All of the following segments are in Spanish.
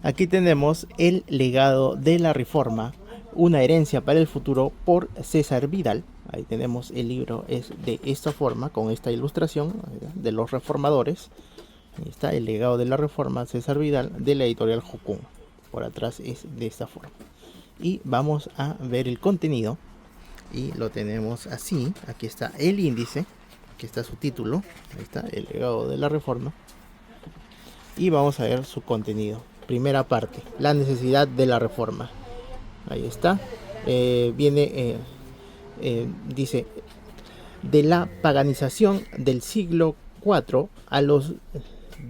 Aquí tenemos El legado de la Reforma, una herencia para el futuro por César Vidal. Ahí tenemos el libro, es de esta forma, con esta ilustración de los reformadores. Ahí está El legado de la Reforma, César Vidal, de la editorial Jocún. Por atrás es de esta forma. Y vamos a ver el contenido. Y lo tenemos así. Aquí está el índice. Aquí está su título. Ahí está, El legado de la Reforma. Y vamos a ver su contenido. Primera parte, la necesidad de la reforma. Ahí está. Dice, de la paganización del siglo IV a los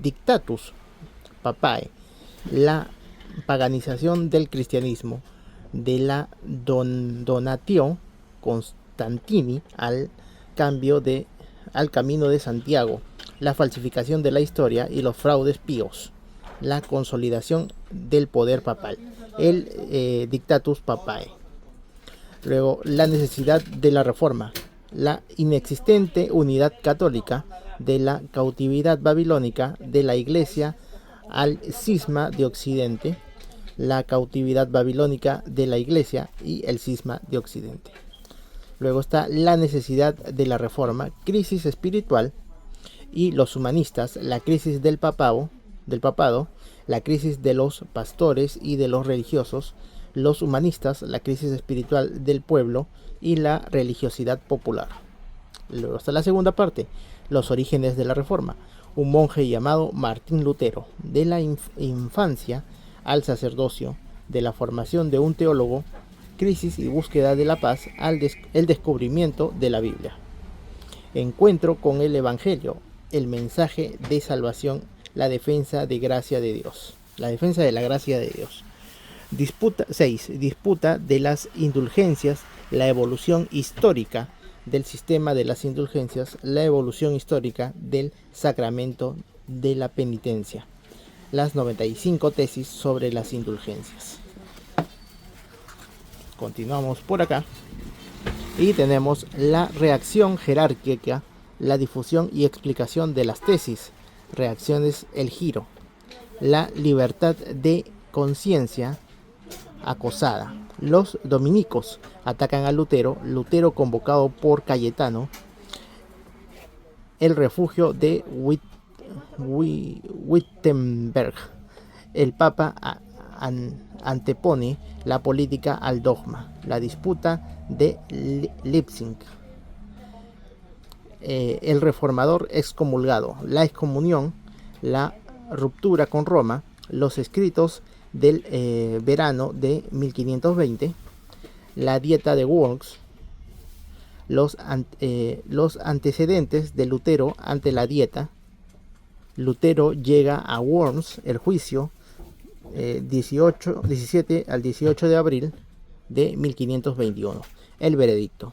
dictatus papae, la paganización del cristianismo, de la donatio Constantini al camino de Santiago, la falsificación de la historia y los fraudes píos, la consolidación del poder papal, el dictatus papae. Luego, la necesidad de la reforma, la inexistente unidad católica, de la cautividad babilónica de la Iglesia al cisma de Occidente, la cautividad babilónica de la Iglesia y el cisma de Occidente. Luego está la necesidad de la reforma, crisis espiritual y los humanistas, la crisis del papado, la crisis de los pastores y de los religiosos, los humanistas, la crisis espiritual del pueblo y la religiosidad popular. Luego está la segunda parte, los orígenes de la reforma, un monje llamado Martín Lutero, de la infancia al sacerdocio, de la formación de un teólogo, crisis y búsqueda de la paz, el descubrimiento de la Biblia. Encuentro con el Evangelio, el mensaje de salvación, la defensa de gracia de Dios. La defensa de la gracia de Dios. Disputa 6. Disputa de las indulgencias, la evolución histórica del sistema de las indulgencias, la evolución histórica del sacramento de la penitencia. Las 95 tesis sobre las indulgencias. Continuamos por acá. Y tenemos la reacción jerárquica, la difusión y explicación de las tesis, reacciones, el giro, la libertad de conciencia acosada. Los dominicos atacan a Lutero, Lutero convocado por Cayetano, el refugio de Wittenberg, el Papa antepone la política al dogma, la disputa de Leipzig, el reformador excomulgado, la excomunión, la ruptura con Roma, los escritos del verano de 1520, la dieta de Worms, los antecedentes de Lutero ante la dieta. Lutero llega a Worms, el juicio, 17 al 18 de abril de 1521. El veredicto.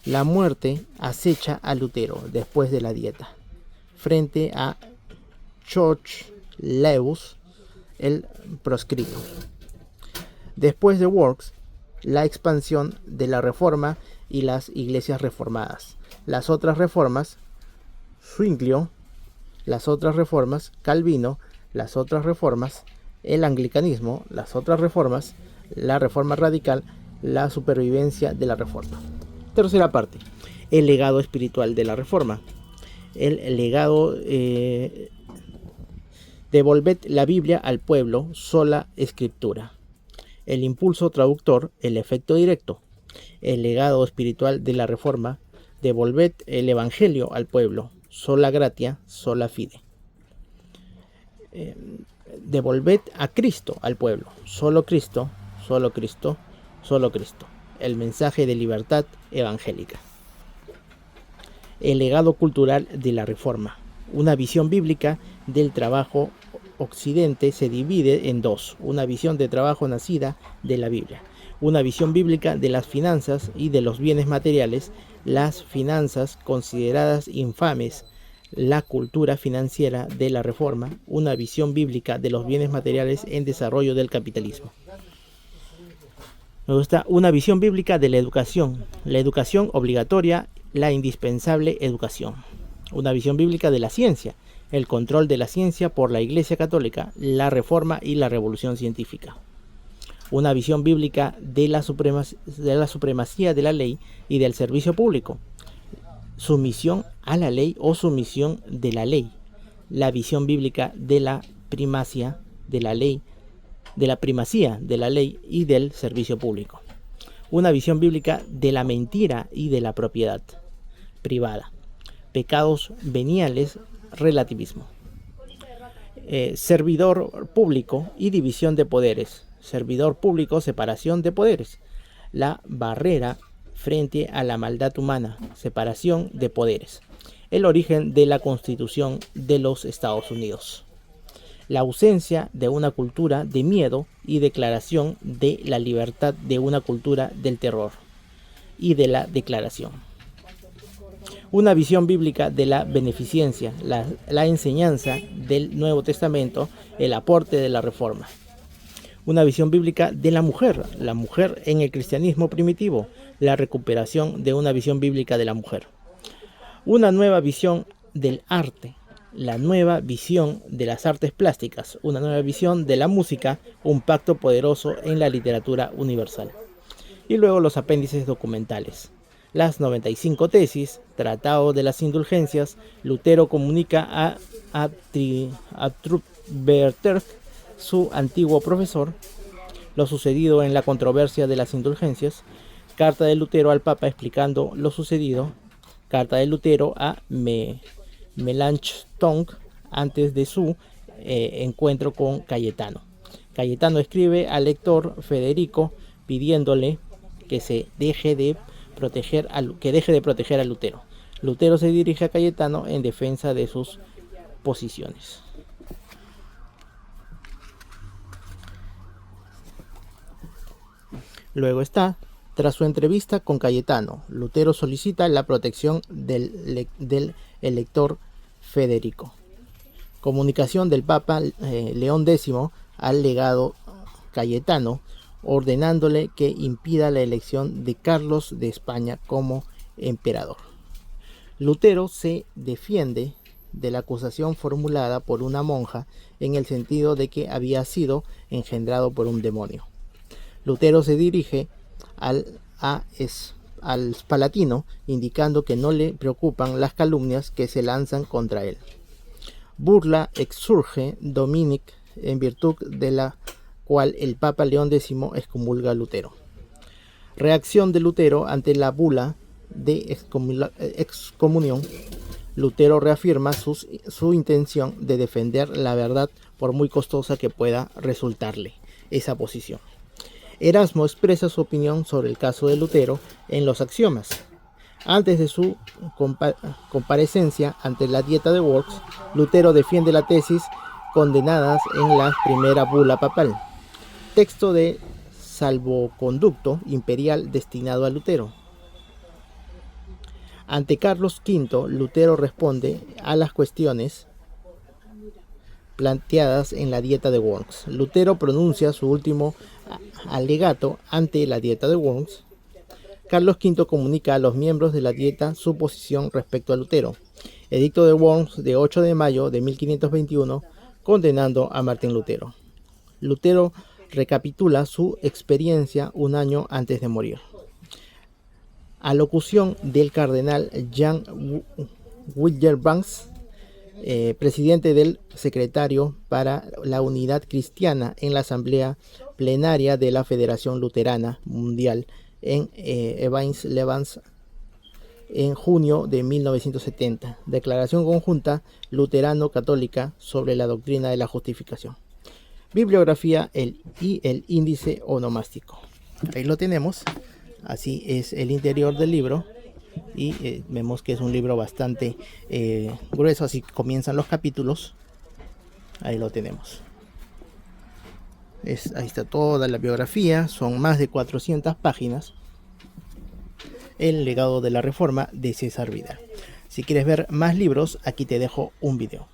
La muerte acecha a Lutero después de la dieta, frente a George Lewis, el proscrito. Después de Worms, la expansión de la reforma y las iglesias reformadas. Las otras reformas, Zwinglio, las otras reformas, Calvino, las otras reformas, el anglicanismo, las otras reformas, la reforma radical, la supervivencia de la reforma. Tercera parte, el legado espiritual de la reforma. El legado, devolved la Biblia al pueblo, sola escritura. El impulso traductor, el efecto directo. El legado espiritual de la reforma, devolved el evangelio al pueblo, sola gratia, sola fide. Devolved a Cristo al pueblo, solo Cristo, solo Cristo, solo Cristo. El mensaje de libertad evangélica. El legado cultural de la reforma. Una visión bíblica del trabajo. Occidente se divide en dos: una visión de trabajo nacida de la Biblia, una visión bíblica de las finanzas y de los bienes materiales, las finanzas consideradas infames, la cultura financiera de la reforma, una visión bíblica de los bienes materiales en desarrollo del capitalismo. Luego está una visión bíblica de la educación obligatoria, la indispensable educación. Una visión bíblica de la ciencia, el control de la ciencia por la Iglesia Católica, la Reforma y la Revolución Científica. Una visión bíblica de la supremacía de la ley y del servicio público. Sumisión a la ley o sumisión de la ley. La visión bíblica de la primacía de la ley, y del servicio público. Una visión bíblica de la mentira y de la propiedad privada. Pecados veniales, relativismo. Servidor público y división de poderes. Servidor público, separación de poderes. La barrera frente a la maldad humana, separación de poderes. El origen de la Constitución de los Estados Unidos. La ausencia de una cultura de miedo y declaración de la libertad de una cultura del terror y de la declaración. Una visión bíblica de la beneficencia, la enseñanza del Nuevo Testamento, el aporte de la Reforma. Una visión bíblica de la mujer en el cristianismo primitivo, la recuperación de una visión bíblica de la mujer. Una nueva visión del arte, la nueva visión de las artes plásticas, una nueva visión de la música, un pacto poderoso en la literatura universal. Y luego los apéndices documentales. Las 95 tesis, Tratado de las Indulgencias, Lutero comunica a Trubberter, su antiguo profesor, lo sucedido en la controversia de las indulgencias, carta de Lutero al Papa explicando lo sucedido, carta de Lutero a Melanchthon antes de su encuentro con Cayetano. Cayetano escribe al lector Federico pidiéndole que deje de proteger a Lutero. Lutero se dirige a Cayetano en defensa de sus posiciones. Luego está, tras su entrevista con Cayetano, Lutero solicita la protección del elector Federico. Comunicación del Papa León X al legado Cayetano, ordenándole que impida la elección de Carlos de España como emperador. Lutero se defiende de la acusación formulada por una monja en el sentido de que había sido engendrado por un demonio. Lutero se dirige al Palatino, indicando que no le preocupan las calumnias que se lanzan contra él. Burla exurge Dominic, en virtud de la cual el Papa León X excomulga a Lutero. Reacción de Lutero ante la bula de excomunión. Lutero reafirma su intención de defender la verdad por muy costosa que pueda resultarle esa posición. Erasmo expresa su opinión sobre el caso de Lutero en los Axiomas. Antes de su comparecencia ante la Dieta de Worms, Lutero defiende la tesis condenadas en la primera bula papal. Texto de salvoconducto imperial destinado a Lutero. Ante Carlos V, Lutero responde a las cuestiones planteadas en la Dieta de Worms. Lutero pronuncia su último alegato ante la Dieta de Worms. Carlos V comunica a los miembros de la Dieta su posición respecto a Lutero. Edicto de Worms de 8 de mayo de 1521, condenando a Martín Lutero. Lutero recapitula su experiencia un año antes de morir. Alocución del cardenal Jan Witterbanks, presidente del secretario para la Unidad Cristiana en la Asamblea Plenaria de la Federación Luterana Mundial en Evans-les-Bains en junio de 1970. Declaración conjunta luterano-católica sobre la doctrina de la justificación. Bibliografía y el índice onomástico. Ahí lo tenemos. Así es el interior del libro. Y vemos que es un libro bastante grueso. Así comienzan los capítulos. Ahí lo tenemos. Ahí está toda la biografía. Son más de 400 páginas. El legado de la Reforma de César Vidal. Si quieres ver más libros, aquí te dejo un video.